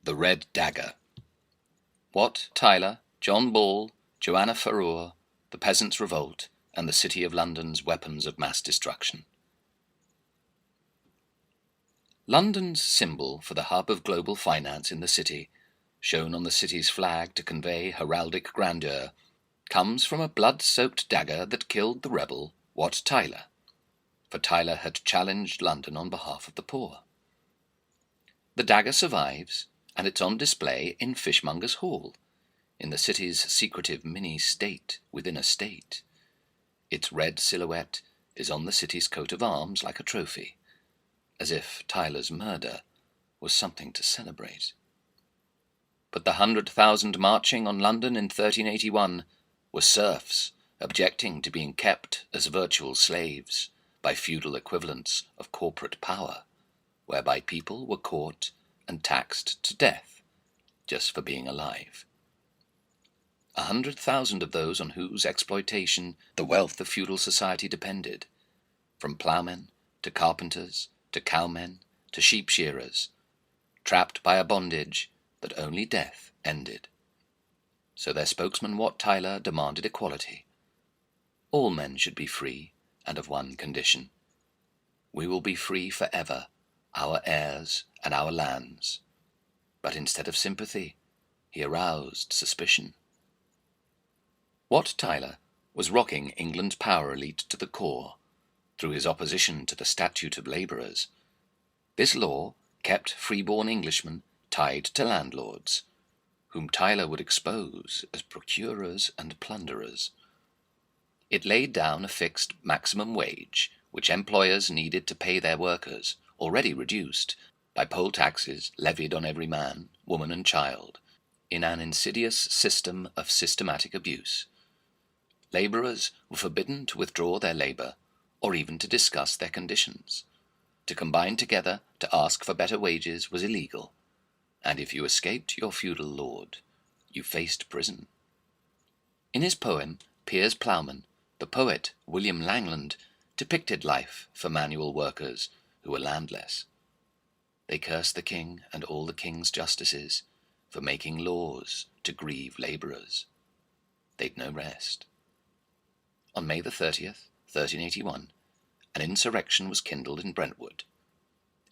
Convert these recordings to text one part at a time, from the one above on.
The Red Dagger. Wat Tyler, John Ball, Joanna Farrour, the Peasants' Revolt, and the City of London's weapons of mass destruction. London's symbol for the hub of global finance in the city, shown on the city's flag to convey heraldic grandeur, comes from a blood-soaked dagger that killed the rebel Wat Tyler, for Tyler had challenged London on behalf of the poor. The dagger survives, and it's on display in Fishmonger's Hall, in the city's secretive mini-state within a state. Its red silhouette is on the city's coat of arms like a trophy, as if Tyler's murder was something to celebrate. But the 100,000 marching on London in 1381 were serfs objecting to being kept as virtual slaves by feudal equivalents of corporate power, whereby people were caught and taxed to death just for being alive. 100,000 of those on whose exploitation the wealth of feudal society depended, from ploughmen to carpenters to cowmen to sheep shearers, trapped by a bondage that only death ended. So their spokesman Wat Tyler demanded equality. All men should be free, and of one condition. We will be free forever, our heirs and our lands. But instead of sympathy, he aroused suspicion. Wat Tyler was rocking England's power elite to the core, through his opposition to the Statute of Labourers. This law kept freeborn Englishmen tied to landlords, whom Tyler would expose as procurers and plunderers. It laid down a fixed maximum wage which employers needed to pay their workers, already reduced by poll taxes levied on every man, woman and child, in an insidious system of systematic abuse. Labourers were forbidden to withdraw their labour, or even to discuss their conditions. To combine together to ask for better wages was illegal, and if you escaped your feudal lord, you faced prison. In his poem, Piers Plowman, the poet William Langland depicted life for manual workers who were landless. They cursed the king and all the king's justices for making laws to grieve labourers. They'd no rest. On May the 30th, 1381, an insurrection was kindled in Brentwood.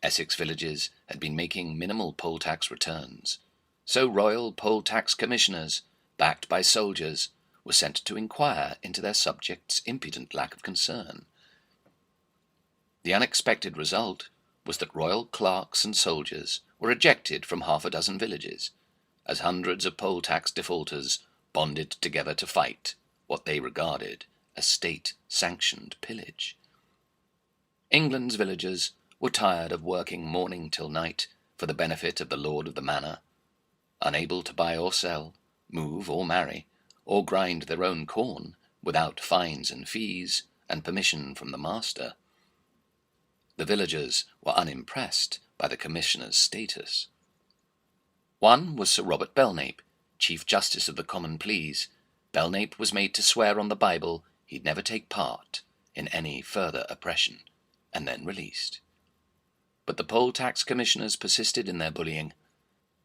Essex villages had been making minimal poll tax returns, so royal poll tax commissioners, backed by soldiers, were sent to inquire into their subjects' impudent lack of concern. The unexpected result was that royal clerks and soldiers were ejected from half a dozen villages, as hundreds of poll tax defaulters bonded together to fight what they regarded as state-sanctioned pillage. England's villagers were tired of working morning till night for the benefit of the lord of the manor, unable to buy or sell, move or marry, or grind their own corn without fines and fees and permission from the master. The villagers were unimpressed by the commissioner's status. One was Sir Robert Belknap, Chief Justice of the Common Pleas. Belknap was made to swear on the Bible he'd never take part in any further oppression, and then released. But the poll tax commissioners persisted in their bullying,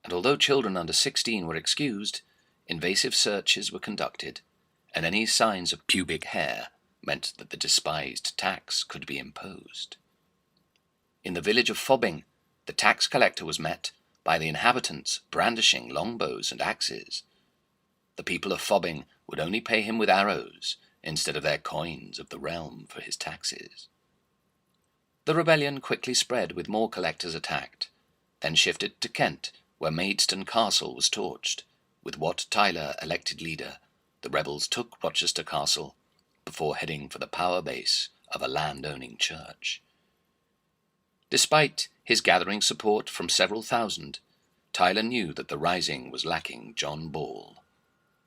and although children under 16 were excused, invasive searches were conducted, and any signs of pubic hair meant that the despised tax could be imposed. In the village of Fobbing, the tax collector was met by the inhabitants brandishing longbows and axes. The people of Fobbing would only pay him with arrows instead of their coins of the realm for his taxes. The rebellion quickly spread with more collectors attacked, then shifted to Kent, where Maidstone Castle was torched. With Wat Tyler elected leader, the rebels took Rochester Castle before heading for the power base of a land-owning church. Despite his gathering support from several thousand, Tyler knew that the rising was lacking John Ball.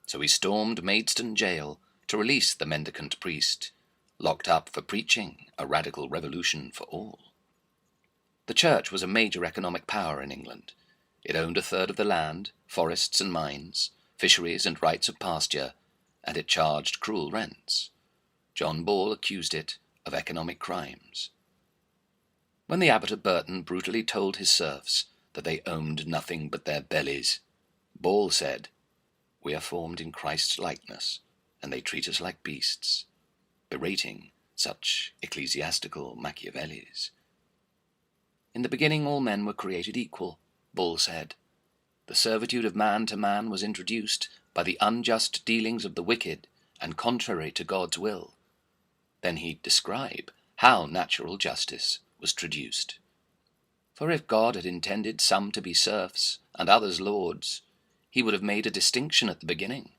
So he stormed Maidstone jail to release the mendicant priest, locked up for preaching a radical revolution for all. The church was a major economic power in England. It owned a third of the land, forests and mines, fisheries and rights of pasture, and it charged cruel rents. John Ball accused it of economic crimes. When the abbot of Burton brutally told his serfs that they owned nothing but their bellies. Ball said, "We are formed in Christ's likeness, and they treat us like beasts," berating such ecclesiastical Machiavellis. "In the beginning all men were created equal," Ball said. "The servitude of man to man was introduced by the unjust dealings of the wicked and contrary to God's will." Then he'd describe how natural justice was traduced. For if God had intended some to be serfs and others lords, he would have made a distinction at the beginning.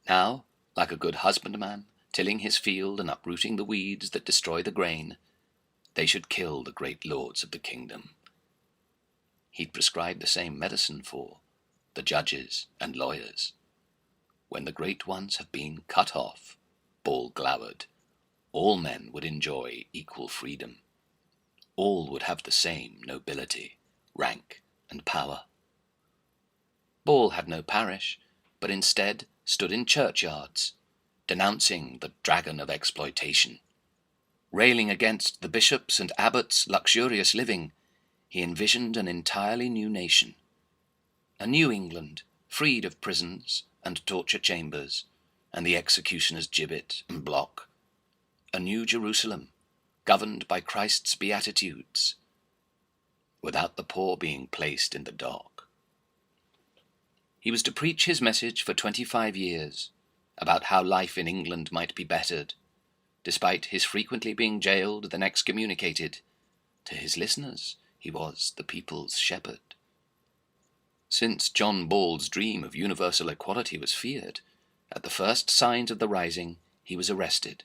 Now, like a good husbandman, tilling his field and uprooting the weeds that destroy the grain, they should kill the great lords of the kingdom. He'd prescribe the same medicine for the judges and lawyers. When the great ones have been cut off, Ball glowered, all men would enjoy equal freedom. All would have the same nobility, rank, and power. Ball had no parish, but instead stood in churchyards, denouncing the dragon of exploitation. Railing against the bishops' and abbots' luxurious living, he envisioned an entirely new nation. A New England, freed of prisons and torture chambers, and the executioner's gibbet and block. A New Jerusalem, governed by Christ's beatitudes, without the poor being placed in the dock. He was to preach his message for 25 years, about how life in England might be bettered, despite his frequently being jailed, then excommunicated. To his listeners, he was the people's shepherd. Since John Ball's dream of universal equality was feared, at the first signs of the rising, he was arrested.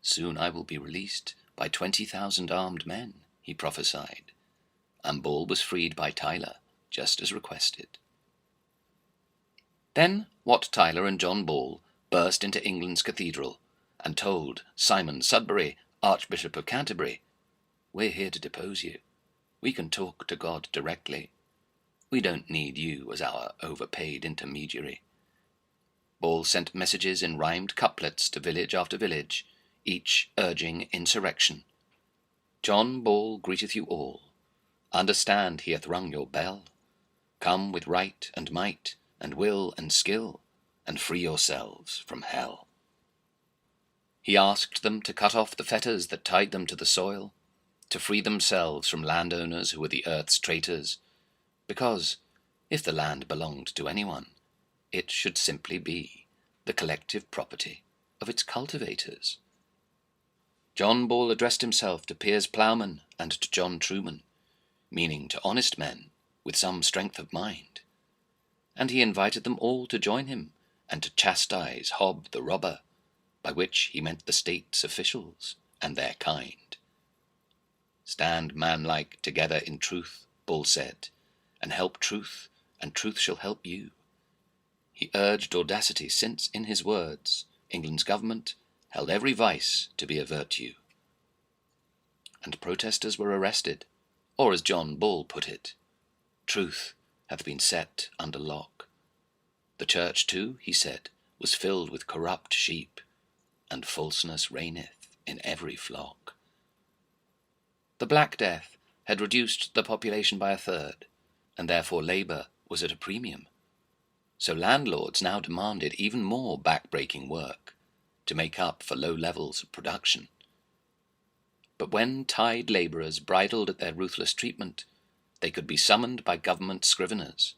"Soon I will be released by 20,000 armed men," he prophesied, and Ball was freed by Tyler, just as requested. Then Wat Tyler and John Ball burst into England's cathedral and told Simon Sudbury, Archbishop of Canterbury, "We're here to depose you. We can talk to God directly. We don't need you as our overpaid intermediary." Ball sent messages in rhymed couplets to village after village, each urging insurrection. "John Ball greeteth you all. Understand he hath rung your bell. Come with right and might, and will and skill, and free yourselves from hell." He asked them to cut off the fetters that tied them to the soil, to free themselves from landowners who were the earth's traitors, because, if the land belonged to anyone, it should simply be the collective property of its cultivators. John Ball addressed himself to Piers Plowman and to John Truman, meaning to honest men with some strength of mind, and he invited them all to join him and to chastise Hob the robber, by which he meant the state's officials and their kind. "Stand manlike together in truth," Ball said, "and help truth, and truth shall help you." He urged audacity, since, in his words, England's government held every vice to be a virtue. And protesters were arrested, or as John Ball put it, "Truth hath been set under lock." The church too, he said, was filled with corrupt sheep, and falseness reigneth in every flock. The Black Death had reduced the population by a third, and therefore labour was at a premium. So landlords now demanded even more back-breaking work to make up for low levels of production. But when tied labourers bridled at their ruthless treatment, they could be summoned by government scriveners,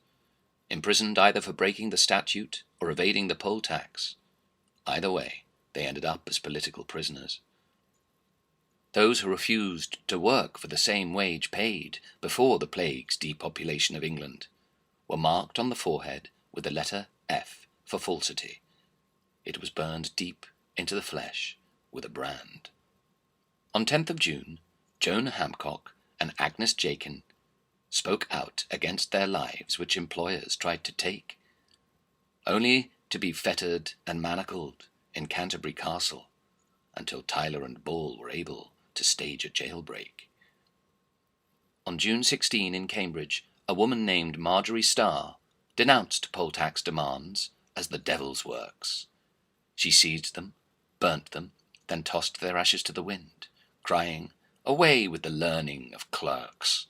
imprisoned either for breaking the statute or evading the poll tax. Either way, they ended up as political prisoners. Those who refused to work for the same wage paid before the plague's depopulation of England were marked on the forehead with the letter F for falsity. It was burned deep into the flesh with a brand. On 10th of June, Joan Hamcock and Agnes Jakin spoke out against their lives which employers tried to take, only to be fettered and manacled in Canterbury Castle until Tyler and Ball were able to stage a jailbreak. On June 16 in Cambridge, a woman named Marjorie Starr denounced poll tax demands as the devil's works. She seized them, burnt them, then tossed their ashes to the wind, crying, "Away with the learning of clerks."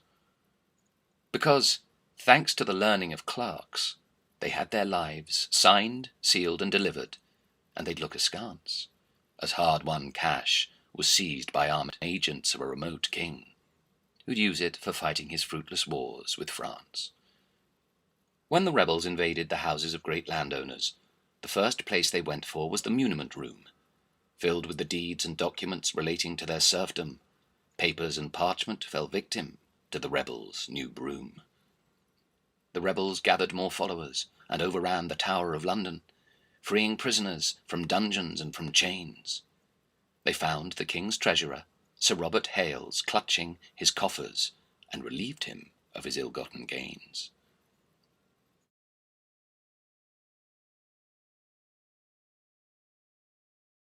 because, thanks to the learning of clerks, they had their lives signed, sealed, and delivered, and they'd look askance, as hard-won cash was seized by armed agents of a remote king, who'd use it for fighting his fruitless wars with France. When the rebels invaded the houses of great landowners, the first place they went for was the muniment room, filled with the deeds and documents relating to their serfdom. Papers and parchment fell victim to the rebels' new broom. The rebels gathered more followers and overran the Tower of London, freeing prisoners from dungeons and from chains. They found the king's treasurer, Sir Robert Hales, clutching his coffers, and relieved him of his ill-gotten gains.